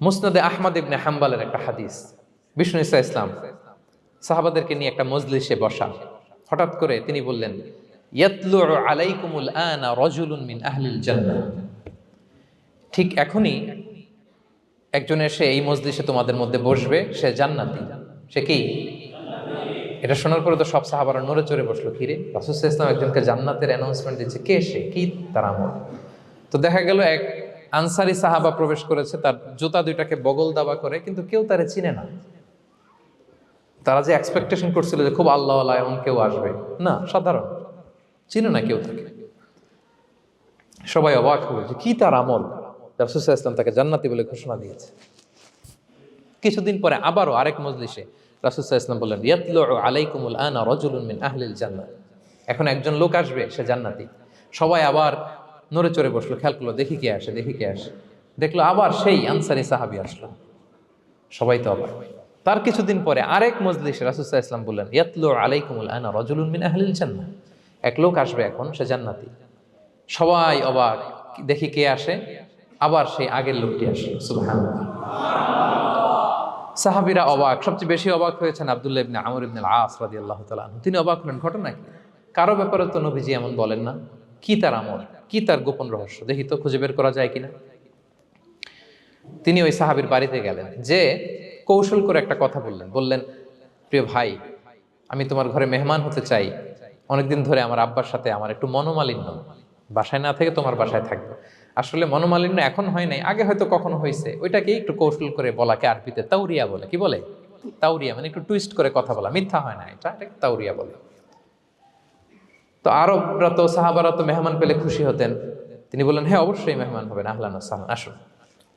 মুসনাদে আহমদ ইবনে হাম্বালের একটা হাদিস, বিষ্ণু ঈসা ইসলাম সাহাবাদেরকে নিয়ে একটা মজলিসে বসা। হঠাৎ করে তিনি বললেন, ইয়াতলু আলাইকুমুল আনা রাজুলুন মিন আহলিল জান্নাহ। ঠিক এখনই একজন এসে এই মজলিসে তোমাদের মধ্যে বসবে, সে জান্নাতি। সে কি? এটা শোনার পরে তো সব সাহাবারা নড়ে চড়ে বসলো। কিরে, রাসূল সাল্লাল্লাহু আলাইহি ওয়াসাল্লাম একজনকে জান্নাতের অ্যানাউন্সমেন্ট দিচ্ছে, কে সে, কি তার আমল? তো দেখা গেল এক আনসারি সাহাবা প্রবেশ করেছে, তার জুতা দুইটাকে বগল দাবা করে, কিন্তু কেউ তারে চিনে না। তারা যে এক্সপেকটেশন করছিল যে খুব আল্লাহওয়ালা এমন কেউ আসবে, না, সাধারণ, চিনে না কেউ তাকে। সবাই অবাক হলো যে কি তার আমল, রাসূল সাল্লাল্লাহু আলাইহি ওয়াসাল্লাম তাকে জান্নাতি বলে ঘোষণা দিয়েছে। কিছুদিন পরে আবারও আরেক মজলিসে রাসূল সাল্লাল্লাহু আলাইহি ওয়াসাল্লাম বললেন, ইয়াতলু আলাইকুমুল আনা রাজুলুন মিন আহলিল জান্নাহ। এখন একজন লোক আসবে, সে জান্নাতি। সবাই আবার নড়ে চড়ে বসলো, খেয়াল করলো দেখি কে আসে, দেখি কে আসে। দেখলো আবার সেই আনসারি সাহাবী আসলো। সবাই তো অবাক। তার কিছুদিন পরে আরেক মজলিসে রাসূল সাল্লাল্লাহু আলাইহি ওয়াসাল্লাম বললেন, ইয়াতলু আলাইকুমুল আনা রাজুলুন মিন আহলিল জান্নাহ। এক লোক আসবে এখন, সে জান্নাতি। সবাই অবাক, দেখি কে আসে। আবার সেই আগের লোকটি আসলো। সুবহানাল্লাহ। সাহাবীরা অবাক। সবচেয়ে বেশি অবাক হয়েছেন আব্দুল্লাহ ইবনে আমর ইবনে আল-আস রাদিয়াল্লাহু তাআলা আনহু। তিনি অবাক হলেন, ঘটনা কি? কারো ব্যাপারে তো নবীজি এমন বলেন না। কি তার আমল, কি তার গোপন রহস্য, দেখি তো খুঁজে বের করা যায় কিনা। তিনি ওই সাহাবীর বাড়িতে গেলেন, যে কৌশল করে একটা কথা বললেন, প্রিয় ভাই, আমি তোমার ঘরে মেহমান হতে চাই। অনেকদিন ধরে আমার আব্বার সাথে আমার একটু মনোমালিন্য, বাসায় না থেকে তোমার বাসায় থাকবে। আসলে মনোমালিন্য এখন হয় নাই, আগে হয়তো কখনো হয়েছে। ওইটাকে একটু কৌশল করে বলাকে আরবিতে তাউরিয়া বলে। কি বলে? তাউরিয়া, মানে একটু টুইস্ট করে কথা বলা, মিথ্যা হয় না, এটা তাউরিয়া বলে। তো আরবরা তো, সাহাবারা তো মেহমান পেলে খুশি হতেন। তিনি বললেন, হ্যাঁ অবশ্যই মেহমান হবেন, আহলান ওয়া সাহলান, আসুন।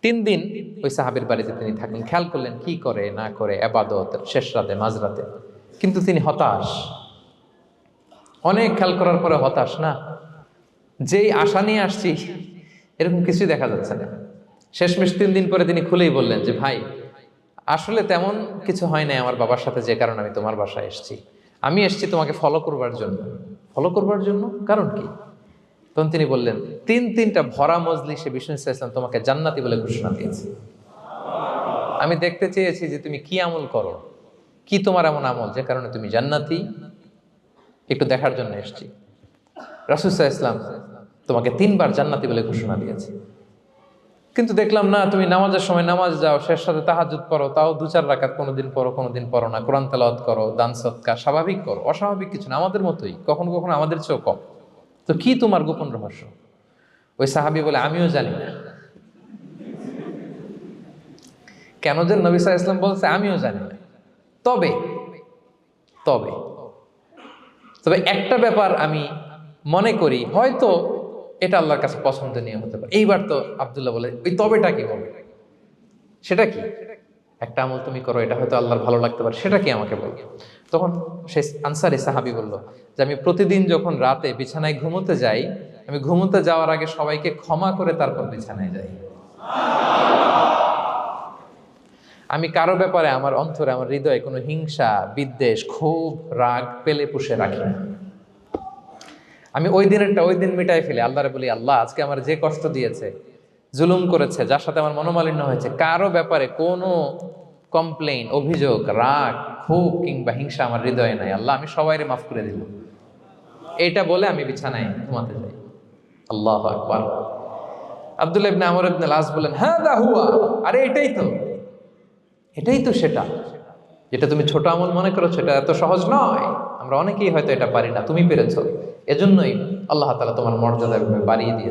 3 দিন ওই সাহাবীর বাড়িতে তিনি থাকলেন। খেয়াল করলেন কি করে না করে, ইবাদত, শেষ রাতে, মাঝরাতে। কিন্তু তিনি হতাশ, অনেক খেয়াল করার পরে হতাশ। না, যেই আশা নিয়ে আসছি এরকম কিছুই দেখা যাচ্ছে না। শেষমেশ 3 দিন পরে তিনি খুলেই বললেন যে, ভাই আসলে তেমন কিছু হয় নাই আমার বাবার সাথে, যে কারণে আমি তোমার বাসায় এসেছি। আমি এসেছি তোমাকে ফলো করবার জন্য। ফলো করবার জন্য? কারণ কি? তখন তিনি বললেন, 3টা ভরা মজলিসে বিষ্ণু সাল্লাল্লাহু আলাইহি ওয়াসাল্লাম তোমাকে জান্নাতি বলে ঘোষণা দিয়েছে। আমি দেখতে চেয়েছি যে তুমি কি আমল করো, কি তোমার এমন আমল যে কারণে তুমি জান্নাতি, একটু দেখার জন্য এসেছি। রাসূল সাল্লাল্লাহু আলাইহি ওয়াসাল্লাম তোমাকে 3 বার জান্নাতি বলে ঘোষণা দিয়েছে, কিন্তু দেখলাম না, তুমি নামাজের সময় নামাজ যাও, শেষ রাতে তাহাজ্জুদ পড়ো, তাও 2-4 রাকাত, কোনোদিন পড়ো কোনোদিন পড়ো না, কোরআন তেলাওয়াত করো, দান সদকা, স্বাভাবিক করো, অস্বাভাবিক কিছু না, আমাদের মতোই, কখনো কখনো আমাদের চেয়েও কম। তো কি তোমার গোপন রহস্য? ওই সাহাবী বলে, আমিও জানি না। কেন যে নবী সাল্লাল্লাহু আলাইহি ওয়াসাল্লাম বলছে আমিও জানি না। তবে তবে তবে একটা ব্যাপার আমি মনে করি, হয়তো এটা আল্লাহর কাছে পছন্দনীয় হতে পারে। এইবার তো আব্দুল্লাহ বলে, ওই তবেটা কি বলবে? সেটা কি? একটা আমল তুমি করো, এটা হয়তো আল্লাহর ভালো লাগতে পারে, সেটা কি আমাকে বলবে? তখন সেই আনসারী সাহাবী বলল যে, আমি প্রতিদিন যখন রাতে বিছানায় ঘুমোতে যাই, আমি ঘুমোতে যাওয়ার আগে সবাইকে ক্ষমা করে তারপর বিছানায় যাই। আমি কারো ব্যাপারে আমার অন্তরে, আমার হৃদয়ে কোনো হিংসা, বিদ্বেষ, ক্ষোভ, রাগ পেলে পুষে রাখি না। আমি ওই দিনেরটা ওই দিন মিটাই ফেলি। আল্লাহরে বলি, আল্লাহ আজকে আমার যে কষ্ট দিয়েছে, জুলুম করেছে, যার সাথে আমার মনোমালিন্য হয়েছে, কারো ব্যাপারে কোনো কমপ্লেইন, অভিযোগ, রাগ, ক্ষোভ কিংবা হিংসা আমার হৃদয়ে নাই। আল্লাহ আমি সবাইরে মাফ করে দিলাম। এইটা বলে আমি বিছানায় ঘুমাতে যাই। আল্লাহু আকবার। আব্দুল্লাহ ইবনে আমর ইবনে আল-আস বলেন, হাদা হুয়া, আরে এটাই তো সেটা যেটা তুমি ছোট আমল মনে করেছো, এটা এত সহজ নয়। আমরা অনেকেই হয়তো এটা পারি না, তুমি পেরেছো। এজন্যই আল্লাহ তাআলা তোমার মর্যাদা বাড়িয়ে দিয়েছে।